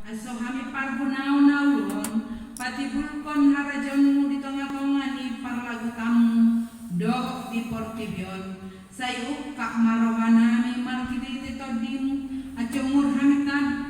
aso hami pargunaw-nawon patibulkon harajamu di tengah-tengah ni parlagu tamu doh di portibion sayuk kak marawanami markiditi todim acumur hamitan